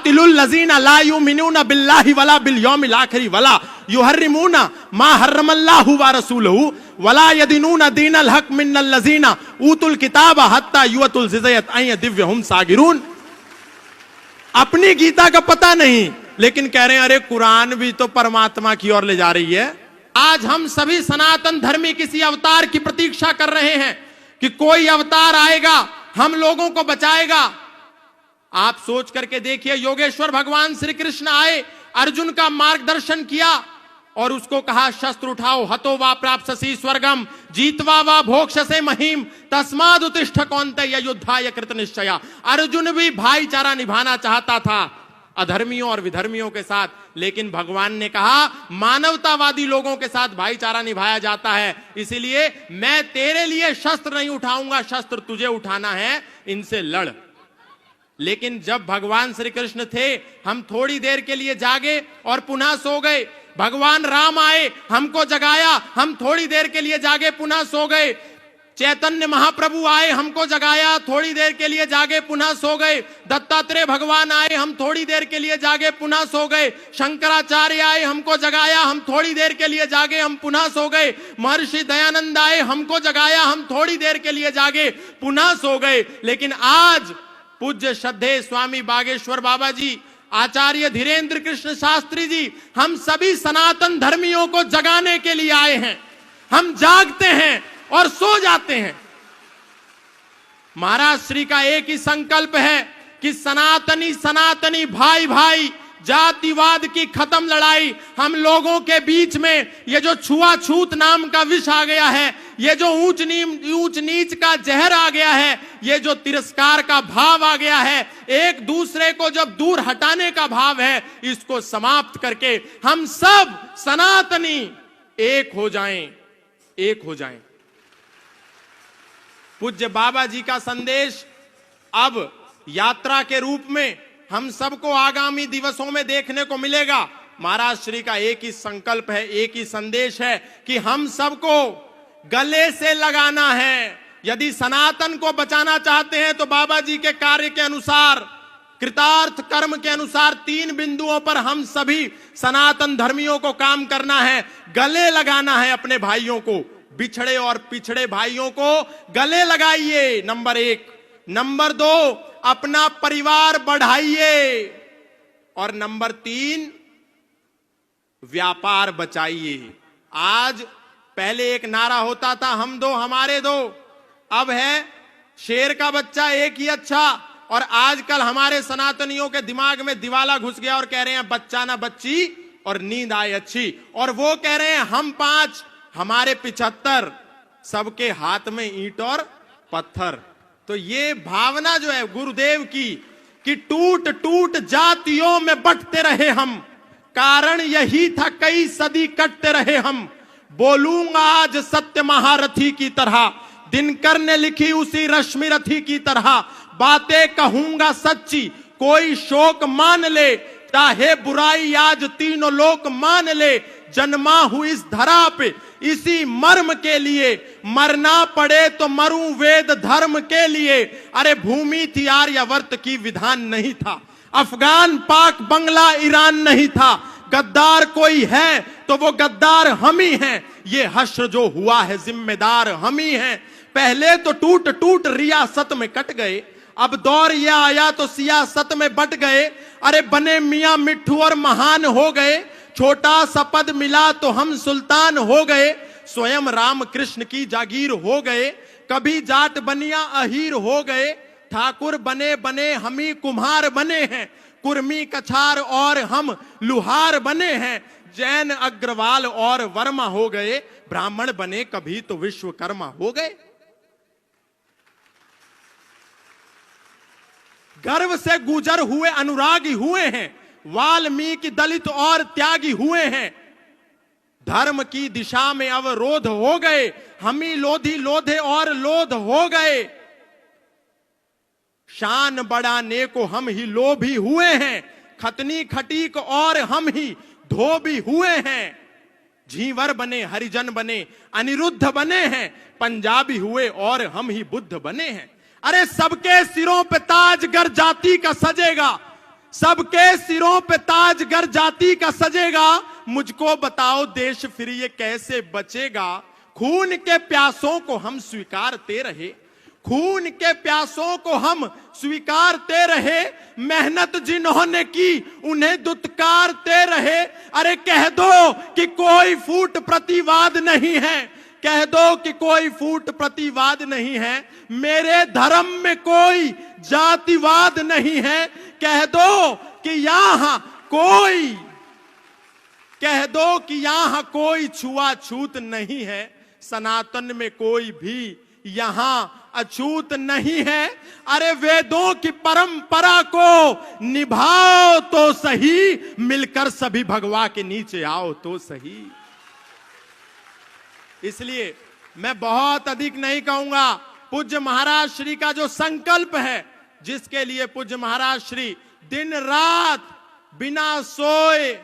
कातिलुल लजीना ला युमिनूना बिल्लाहि वला बिल यौमिल आखिर वला युहर्रिमूना मा हर्रमल्लाहु व रसूलुहु वला यदीनूना दीनल हक मिनल लजीना ऊतुल किताब हत्ता युअतुल जिज़यत अय दिव्यहुम सागिरून। अपनी गीता का पता नहीं, लेकिन कह रहे हैं अरे कुरान भी तो परमात्मा की ओर ले जा रही है। आज हम सभी सनातन धर्मी किसी अवतार की प्रतीक्षा कर रहे हैं कि कोई अवतार आएगा, हम लोगों को बचाएगा। आप सोच करके देखिए, योगेश्वर भगवान श्री कृष्ण आए, अर्जुन का मार्गदर्शन किया और उसको कहा शस्त्र उठाओ, हतो वा प्राप्स्यसि स्वर्गम जीतवा वा भोक्ष्यसे महीम तस्माद् उत्तिष्ठ कौन्तेय युद्धाय कृतनिश्चया। अर्जुन भी भाईचारा निभाना चाहता था अधर्मियों और विधर्मियों के साथ, लेकिन भगवान ने कहा मानवतावादी लोगों के साथ भाईचारा निभाया जाता है, इसीलिए मैं तेरे लिए शस्त्र नहीं उठाऊंगा, शस्त्र तुझे उठाना है, इनसे लड़। लेकिन जब भगवान श्री कृष्ण थे, हम थोड़ी देर के लिए जागे और पुनः सो गए। भगवान राम आए, हमको जगाया, हम थोड़ी देर के लिए जागे, पुनः सो गए। चैतन्य महाप्रभु आए, हमको जगाया, थोड़ी देर के लिए जागे, पुनः सो गए। दत्तात्रेय भगवान आए, हम थोड़ी देर के लिए जागे, पुनः सो गए। शंकराचार्य आए, हमको जगाया, हम थोड़ी देर के लिए जागे, हम पुनः सो गए। महर्षि दयानंद आए, हमको जगाया, हम थोड़ी देर के लिए जागे, पुनः सो गए। लेकिन आज पूज्य श्रद्धेय स्वामी बागेश्वर बाबा जी, आचार्य धीरेन्द्र कृष्ण शास्त्री जी, हम सभी सनातन धर्मियों को जगाने के लिए आए हैं। हम जागते हैं और सो जाते हैं। महाराज श्री का एक ही संकल्प है कि सनातनी सनातनी भाई भाई, जातिवाद की खत्म लड़ाई। हम लोगों के बीच में ये जो छुआछूत नाम का विष आ गया है, ये जो ऊंच नीच का जहर आ गया है, ये जो तिरस्कार का भाव आ गया है, एक दूसरे को जब दूर हटाने का भाव है, इसको समाप्त करके हम सब सनातनी एक हो जाएं, एक हो जाएं। पूज्य बाबा जी का संदेश अब यात्रा के रूप में हम सबको आगामी दिवसों में देखने को मिलेगा। महाराज श्री का एक ही संकल्प है, एक ही संदेश है कि हम सबको गले से लगाना है। यदि सनातन को बचाना चाहते हैं तो बाबा जी के कार्य के अनुसार, कृतार्थ कर्म के अनुसार 3 बिंदुओं पर हम सभी सनातन धर्मियों को काम करना है। गले लगाना है अपने भाइयों को, बिछड़े और पिछड़े भाइयों को गले लगाइए, नंबर 1। नंबर 2, अपना परिवार बढ़ाइए, और नंबर 3, व्यापार बचाइए। आज पहले एक नारा होता था, हम दो हमारे दो, अब है शेर का बच्चा एक ही अच्छा। और आजकल हमारे सनातनियों के दिमाग में दिवाला घुस गया और कह रहे हैं बच्चा ना बच्ची और नींद आए अच्छी, और वो कह रहे हैं हम 5 हमारे 75, सबके हाथ में ईंट और पत्थर। तो ये भावना जो है गुरुदेव की कि टूट टूट जातियों में बंटते रहे हम, कारण यही था कई सदी कटते रहे हम। बोलूंगा आज सत्य महारथी की तरह, दिनकर ने लिखी उसी रश्मि रथी की तरह। बातें कहूंगा सच्ची, कोई शोक मान ले, चाहे बुराई आज तीनों लोक मान ले। जन्मा हूं इस धरा पे इसी मर्म के लिए, मरना पड़े तो मरूं वेद धर्म के लिए। अरे भूमि थी आर्यावर्त की, विधान नहीं था। अफगान पाक बंगला ईरान नहीं था। गद्दार कोई है तो वो गद्दार हम ही हैं। ये हश्र जो हुआ है जिम्मेदार हम ही हैं। पहले तो टूट टूट रियासत में कट गए, अब दौर ये आया तो सियासत में बट गए। अरे बने मियां मिट्ठू और महान हो गए, छोटा सा पद मिला तो हम सुल्तान हो गए। स्वयं राम कृष्ण की जागीर हो गए, कभी जाट बनिया अहीर हो गए। ठाकुर बने बने हम ही कुम्हार बने हैं, कुर्मी कछार और हम लुहार बने हैं। जैन अग्रवाल और वर्मा हो गए, ब्राह्मण बने कभी तो विश्वकर्मा हो गए। गर्व से गुजर हुए अनुरागी हुए हैं, वाल्मीकि दलित और त्यागी हुए हैं। धर्म की दिशा में अवरोध हो गए, हम ही लोधी लोधे और लोध हो गए। शान बढ़ाने को हम ही लोभी हुए हैं, खतनी खटीक और हम ही धोबी हुए हैं। झींवर बने हरिजन बने अनिरुद्ध बने हैं, पंजाबी हुए और हम ही बुद्ध बने हैं। अरे सबके सिरों पे ताज गर जाति का सजेगा, सबके सिरों पे ताज गर जाति का सजेगा, मुझको बताओ देश फिर ये कैसे बचेगा। खून के प्यासों को हम स्वीकारते रहे, खून के प्यासों को हम स्वीकारते रहे, मेहनत जिन्होंने की उन्हें दुत्कारते रहे। अरे कह दो कि कोई फूट प्रतिवाद नहीं है, कह दो कि कोई फूट प्रतिवाद नहीं है, मेरे धर्म में कोई जातिवाद नहीं है। कह दो कि यहां कोई, कह दो कि यहां कोई छुआछूत नहीं है, सनातन में कोई भी यहां अछूत नहीं है। अरे वेदों की परंपरा को निभाओ तो सही, मिलकर सभी भगवा के नीचे आओ तो सही। इसलिए मैं बहुत अधिक नहीं कहूंगा, पूज्य महाराज श्री का जो संकल्प है, जिसके लिए पूज्य महाराज श्री दिन रात बिना सोए,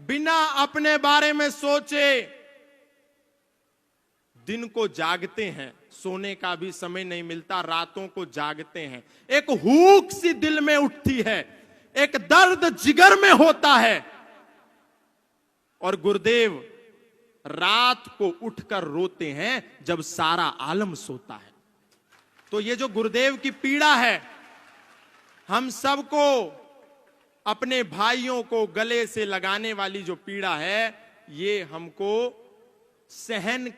बिना अपने बारे में सोचे दिन को जागते हैं, सोने का भी समय नहीं मिलता, रातों को जागते हैं। एक हुक सी दिल में उठती है, एक दर्द जिगर में होता है, और गुरुदेव रात को उठकर रोते हैं जब सारा आलम सोता है। तो ये जो गुरुदेव की पीड़ा है, हम सबको, अपने भाइयों को गले से लगाने वाली जो पीड़ा है, ये हमको सहन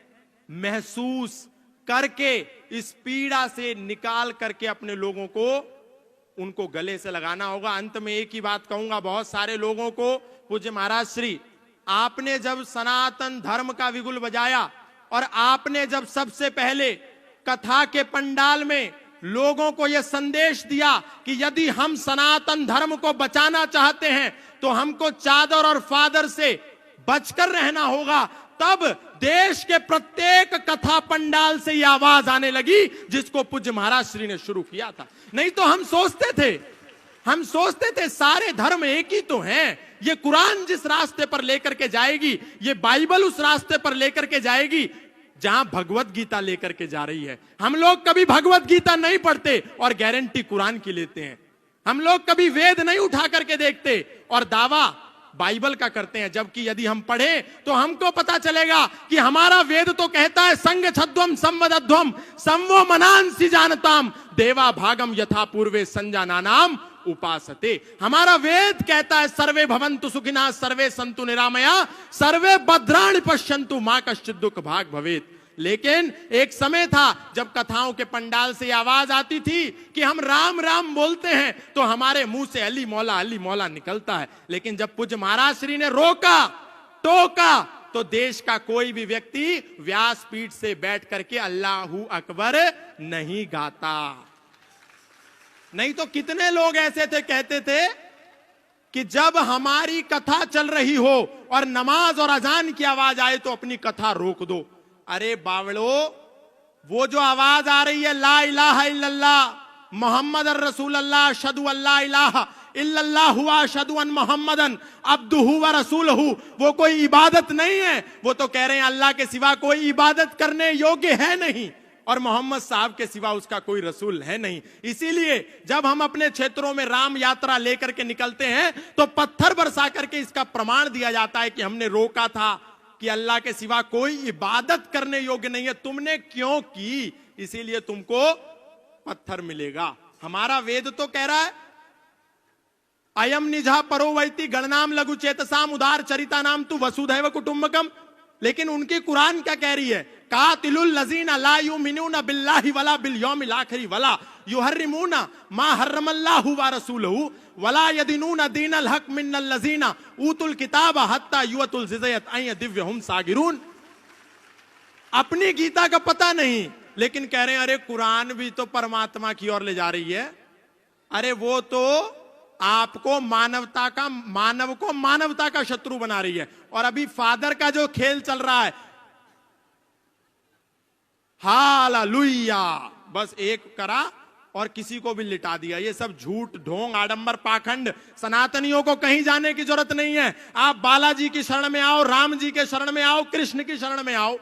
महसूस करके इस पीड़ा से निकाल करके अपने लोगों को, उनको गले से लगाना होगा। अंत में एक ही बात कहूंगा बहुत सारे लोगों को, पूज्य महाराज श्री, आपने जब सनातन धर्म का विगुल बजाया और आपने जब सबसे पहले कथा के पंडाल में लोगों को यह संदेश दिया कि यदि हम सनातन धर्म को बचाना चाहते हैं तो हमको चादर और फादर से बचकर रहना होगा, तब देश के प्रत्येक कथा पंडाल से यह आवाज आने लगी जिसको पूज्य महाराज श्री ने शुरू किया था। नहीं तो हम सोचते थे सारे धर्म एक ही तो हैं, ये कुरान जिस रास्ते पर लेकर के जाएगी, ये बाइबल उस रास्ते पर लेकर के जाएगी जहां भगवत गीता लेकर के जा रही है। हम लोग कभी भगवत गीता नहीं पढ़ते और गारंटी कुरान की लेते हैं। हम लोग कभी वेद नहीं उठा करके देखते और दावा बाइबल का करते हैं, जबकि यदि हम पढ़े तो हमको पता चलेगा कि हमारा वेद तो कहता है संग छद्वम संवदध्वम संवो मनांसि जानताम देवा भागम यथा पूर्वे संजानानाम उपासते। हमारा वेद कहता है सर्वे भवन्तु सुखिनः सर्वे सन्तु निरामया सर्वे भद्राणि पश्यन्तु मा कश्चित् दुःख भाग भवेत्। लेकिन एक समय था जब कथाओं के पंडाल से आवाज आती थी कि हम राम राम बोलते हैं तो हमारे मुंह से अली मौला निकलता है। लेकिन जब पूज्य महाराज श्री ने रोका टोका तो देश का कोई भी व्यक्ति व्यासपीठ से बैठ करके अल्लाहू अकबर नहीं गाता। नहीं तो कितने लोग ऐसे थे, कहते थे कि जब हमारी कथा चल रही हो और नमाज और अजान की आवाज आए तो अपनी कथा रोक दो। अरे बावड़ो, वो जो आवाज आ रही है ला इलाहा इल्लल्लाह मोहम्मद रसूलुल्लाह अशहदु अल्ला इलाहा इल्लल्लाह हुआ अशहदु अन मोहम्मदन अब्दुहु व रसूलहु, वो कोई इबादत नहीं है। वो तो कह रहे हैं अल्लाह के सिवा कोई इबादत करने योग्य है नहीं और मोहम्मद साहब के सिवा उसका कोई रसूल है नहीं। इसीलिए जब हम अपने क्षेत्रों में राम यात्रा लेकर के निकलते हैं तो पत्थर बरसा करके इसका प्रमाण दिया जाता है कि हमने रोका था कि अल्लाह के सिवा कोई इबादत करने योग्य नहीं है, तुमने क्यों की, इसीलिए तुमको पत्थर मिलेगा। हमारा वेद तो कह रहा है अयम निजा परो वैति गणनाम लघु चेतसाम उदार चरिता नाम तु वसुधैव कुटुंबकम। लेकिन उनकी कुरान क्या कह रही है, कातिलुल लजीना ला युमिनूना बिल्लाहि वला बिल यौमिल आखिर वला युहर्रिमूना मा हर्रमल्लाहु व रसूलहु वला यदीनूना दीनल हक मिनल लजीना ऊतुल किताब हत्ता युअतुल जिज़यत अय दिव्यहुम सागिरून। अपनी गीता का पता नहीं, लेकिन कह रहे हैं अरे कुरान भी तो परमात्मा की ओर ले जा रही है। अरे वो तो आपको मानवता का शत्रु बना रही है। और अभी फादर का जो खेल चल रहा है, हालेलुया, बस एक करा और किसी को भी लिटा दिया। ये सब झूठ ढोंग आडंबर पाखंड, सनातनियों को कहीं जाने की जरूरत नहीं है। आप बालाजी की शरण में आओ, राम जी के शरण में आओ, कृष्ण की शरण में आओ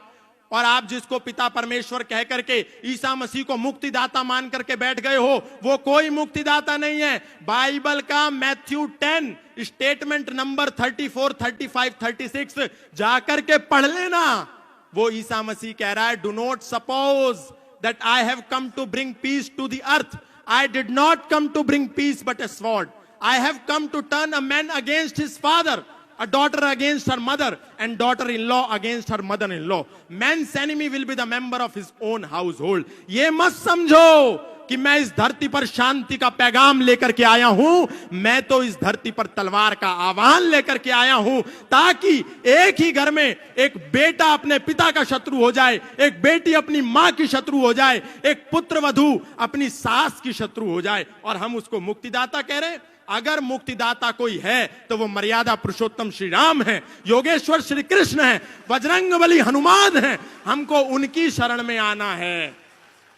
और आप जिसको पिता परमेश्वर कह करके ईसा मसीह को मुक्तिदाता मान करके बैठ गए हो, वो कोई मुक्तिदाता नहीं है। बाइबल का मैथ्यू 10 स्टेटमेंट नंबर 34, 35, 36 जाकर के पढ़ लेना। वो ईसा मसीह कह रहा है, do not suppose that I have come to bring peace to the earth, I did not come to bring peace but a sword, I have come to turn a man against his father, a daughter against her mother, and daughter-in-law against her mother-in-law. Man's enemy will be the member of his own household. ये मत समझो कि मैं इस धरती पर शांति का पैगाम लेकर के आया हूं, मैं तो इस धरती पर तलवार का आह्वान लेकर के आया हूं, ताकि एक ही घर में एक बेटा अपने पिता का शत्रु हो जाए, एक बेटी अपनी मां की शत्रु हो जाए, एक पुत्र वधू अपनी सास की शत्रु हो जाए, और हम उसको मुक्तिदाता कह रहे हैं। अगर मुक्तिदाता कोई है तो वो मर्यादा पुरुषोत्तम श्री राम है, योगेश्वर श्री कृष्ण है, बजरंगबली हनुमान है। हमको उनकी शरण में आना है,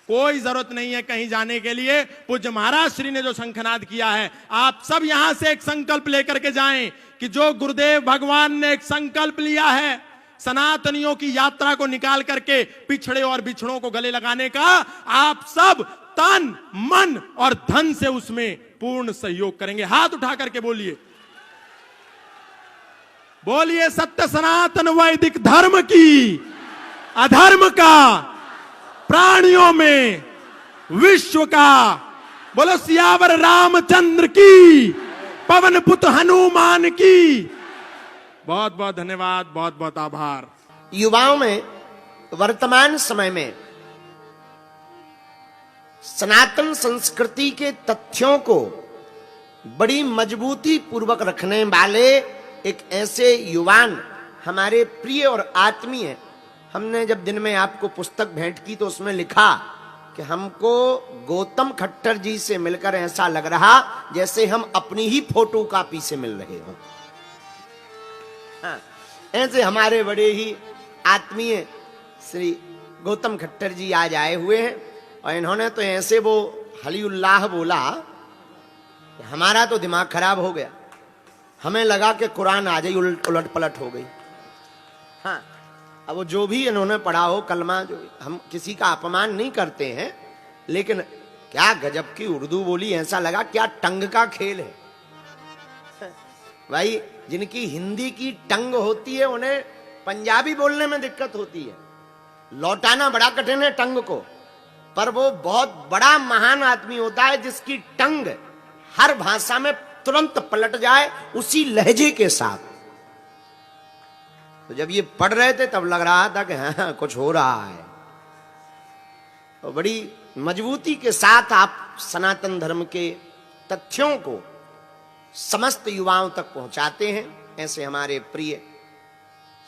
कोई जरूरत नहीं है कहीं जाने के लिए। पूज्य महाराज श्री ने जो शंखनाद किया है, आप सब यहां से एक संकल्प लेकर के जाएं कि जो गुरुदेव भगवान ने एक संकल्प लिया है सनातनियों की यात्रा को निकाल करके पिछड़े और बिछड़ों को गले लगाने का, आप सब तन मन और धन से उसमें पूर्ण सहयोग करेंगे। हाथ उठा करके बोलिए, बोलिए सत्य सनातन वैदिक धर्म की, अधर्म का प्राणियों में, विश्व का। बोलो सियावर रामचंद्र की, पवन पुत्र हनुमान की। बहुत बहुत धन्यवाद, बहुत बहुत आभार। युवाओं में वर्तमान समय में सनातन संस्कृति के तथ्यों को बड़ी मजबूती पूर्वक रखने वाले एक ऐसे युवान हमारे प्रिय और आत्मीय, हमने जब दिन में आपको पुस्तक भेंट की तो उसमें लिखा कि हमको गौतम खट्टर जी से मिलकर ऐसा लग रहा जैसे हम अपनी ही फोटो कॉपी से मिल रहे हों। हाँ, ऐसे हमारे बड़े ही आत्मीय श्री गौतम खट्टर जी आज आए हुए हैं, और इन्होंने तो ऐसे वो हलीउल्लाह बोला, हमारा तो दिमाग खराब हो गया। हमें लगा कि कुरान आ जाए उलट पलट हो गई। हाँ, अब वो जो भी इन्होंने पढ़ा हो कलमा, जो हम किसी का अपमान नहीं करते हैं, लेकिन क्या गजब की उर्दू बोली, ऐसा लगा क्या टंग का खेल है। भाई जिनकी हिंदी की टंग होती है उन्हें पंजाबी बोलने में दिक्कत होती है, लौटाना बड़ा कठिन है टंग को, पर वो बहुत बड़ा महान आदमी होता है जिसकी टंग हर भाषा में तुरंत पलट जाए उसी लहजे के साथ। तो जब ये पढ़ रहे थे तब लग रहा था कि हाँ कुछ हो रहा है। तो बड़ी मजबूती के साथ आप सनातन धर्म के तथ्यों को समस्त युवाओं तक पहुंचाते हैं। ऐसे हमारे प्रिय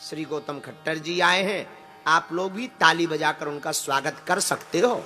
श्री गौतम खट्टर जी आए हैं, आप लोग भी ताली बजाकर उनका स्वागत कर सकते हो।